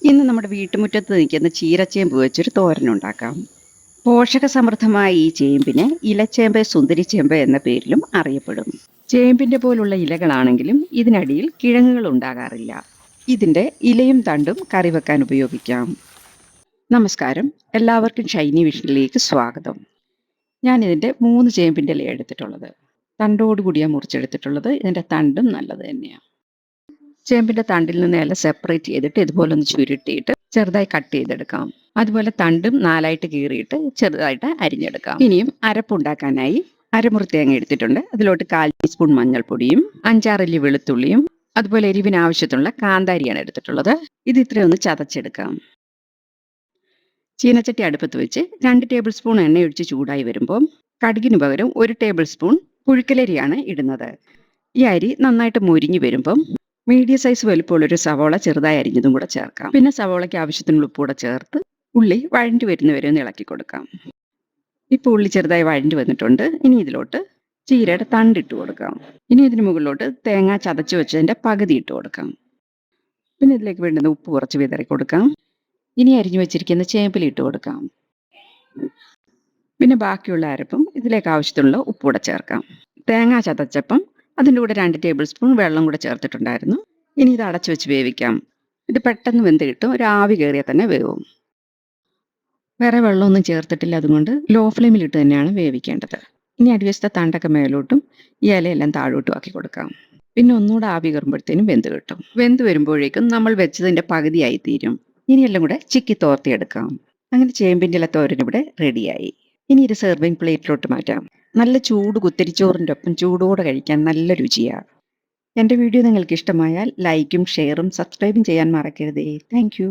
ഇന്ന് നമ്മുടെ വീട്ടുമുറ്റത്ത് നിൽക്കുന്ന ചീരച്ചേമ്പ് വെച്ചൊരു തോരനുണ്ടാക്കാം. പോഷകസമൃദ്ധമായ ഈ ചേമ്പിന് ഇലച്ചേമ്പ്, സുന്ദരിച്ചേമ്പ് എന്ന പേരിലും അറിയപ്പെടും. ചേമ്പിന്റെ പോലുള്ള ഇലകളാണെങ്കിലും ഇതിനടിയിൽ കിഴങ്ങുകൾ ഉണ്ടാകാറില്ല. ഇതിന്റെ ഇലയും തണ്ടും കറി വെക്കാൻ ഉപയോഗിക്കാം. നമസ്കാരം, എല്ലാവർക്കും ഷൈനി വിഷനിലേക്ക് സ്വാഗതം. ഞാൻ ഇതിന്റെ 3 ചേമ്പിന്റെ ഇല എടുത്തിട്ടുള്ളത്. തണ്ടോടുകൂടിയാണ് മുറിച്ചെടുത്തിട്ടുള്ളത്. ഇതിന്റെ തണ്ടും നല്ലത് തന്നെയാണ്. ചേമ്പിന്റെ തണ്ടിൽ നിന്ന് ഇല സെപ്പറേറ്റ് ചെയ്തിട്ട് ഇതുപോലെ ഒന്ന് ചുരുട്ടിയിട്ട് ചെറുതായി കട്ട് ചെയ്തെടുക്കാം. അതുപോലെ തണ്ടും 4ആയിട്ട് കീറിയിട്ട് ചെറുതായിട്ട് അരിഞ്ഞെടുക്കാം. ഇനിയും അരപ്പുണ്ടാക്കാനായി അരമുറി തേങ്ങ എടുത്തിട്ടുണ്ട്. അതിലോട്ട് 1/4 ടീസ്പൂൺ മഞ്ഞൾപ്പൊടിയും 5-6 അല്ലി വെളുത്തുള്ളിയും അതുപോലെ എരിവിന് ആവശ്യത്തിനുള്ള കാന്താരിയാണ് എടുത്തിട്ടുള്ളത്. ഇത് ഇത്രയൊന്ന് ചതച്ചെടുക്കാം. ചീനച്ചട്ടി അടുപ്പത്ത് വെച്ച് 2 ടേബിൾ സ്പൂൺ എണ്ണ ഒഴിച്ച് ചൂടായി വരുമ്പോൾ കടുകിന് പകരം 1 ടേബിൾ സ്പൂൺ പുഴുക്കലരിയാണ് ഇടുന്നത്. ഈ അരി നന്നായിട്ട് മൊരിഞ്ഞു വരുമ്പം മീഡിയം സൈസ് വലുപ്പമുള്ളൊരു സവോള ചെറുതായി അരിഞ്ഞതും കൂടെ ചേർക്കാം. പിന്നെ സവോളയ്ക്ക് ആവശ്യത്തിനുള്ള ഉപ്പ് കൂടെ ചേർത്ത് ഉള്ളി വഴണ്ടി വരുന്നവരെ ഒന്ന് ഇളക്കി കൊടുക്കാം. ഇപ്പോൾ ഉള്ളി ചെറുതായി വഴണ്ടി വന്നിട്ടുണ്ട്. ഇനി ഇതിലോട്ട് ചീരയുടെ തണ്ടിട്ട് കൊടുക്കാം. ഇനി ഇതിന് മുകളിലോട്ട് തേങ്ങ ചതച്ച് വെച്ചതിൻ്റെ പകുതി ഇട്ട് കൊടുക്കാം. പിന്നെ ഇതിലേക്ക് വേണ്ടുന്ന ഉപ്പ് കുറച്ച് വിതറി കൊടുക്കാം. ഇനി അരിഞ്ഞു വെച്ചിരിക്കുന്ന ചേമ്പിലിട്ട് കൊടുക്കാം. പിന്നെ ബാക്കിയുള്ള അരപ്പും ഇതിലേക്ക് ആവശ്യത്തിനുള്ള ഉപ്പ് കൂടെ ചേർക്കാം. തേങ്ങ ചതച്ചപ്പം അതിൻ്റെ കൂടെ 2 ടേബിൾ സ്പൂൺ വെള്ളം കൂടെ ചേർത്തിട്ടുണ്ടായിരുന്നു. ഇനി ഇത് അടച്ചു വെച്ച് വേവിക്കാം. ഇത് പെട്ടെന്ന് വെന്ത് കിട്ടും. ഒരു ആവി കയറിയാൽ തന്നെ വേവും. വേറെ വെള്ളമൊന്നും ചേർത്തിട്ടില്ല, അതുകൊണ്ട് ലോ ഫ്ലെയിമിലിട്ട് തന്നെയാണ് വേവിക്കേണ്ടത്. ഇനി അടിവശത്തെ തണ്ടൊക്കെ മേലോട്ടും ഈ ഇലയെല്ലാം താഴോട്ടും ആക്കി കൊടുക്കാം. പിന്നെ ഒന്നുകൂടെ ആവി കയറുമ്പോഴത്തേനും വെന്ത് കിട്ടും. വെന്ത് വരുമ്പോഴേക്കും നമ്മൾ വെച്ചതിൻ്റെ പകുതിയായി തീരും. ഇനി എല്ലാം കൂടെ ചിക്കി തോർത്തിയെടുക്കാം. അങ്ങനെ ചേമ്പിൻ്റെ ഇല തോരൻ ഇവിടെ റെഡിയായി. ഇനി ഇത് സെർവിങ് പ്ലേറ്റിലോട്ട് മാറ്റാം. നല്ല ചൂട് കുത്തരിച്ചോറിൻ്റെ ഒപ്പം ചൂടോടെ കഴിക്കാൻ നല്ല രുചിയാണ്. എൻ്റെ വീഡിയോ നിങ്ങൾക്ക് ഇഷ്ടമായാൽ ലൈക്കും ഷെയറും സബ്സ്ക്രൈബും ചെയ്യാൻ മറക്കരുതേ. താങ്ക്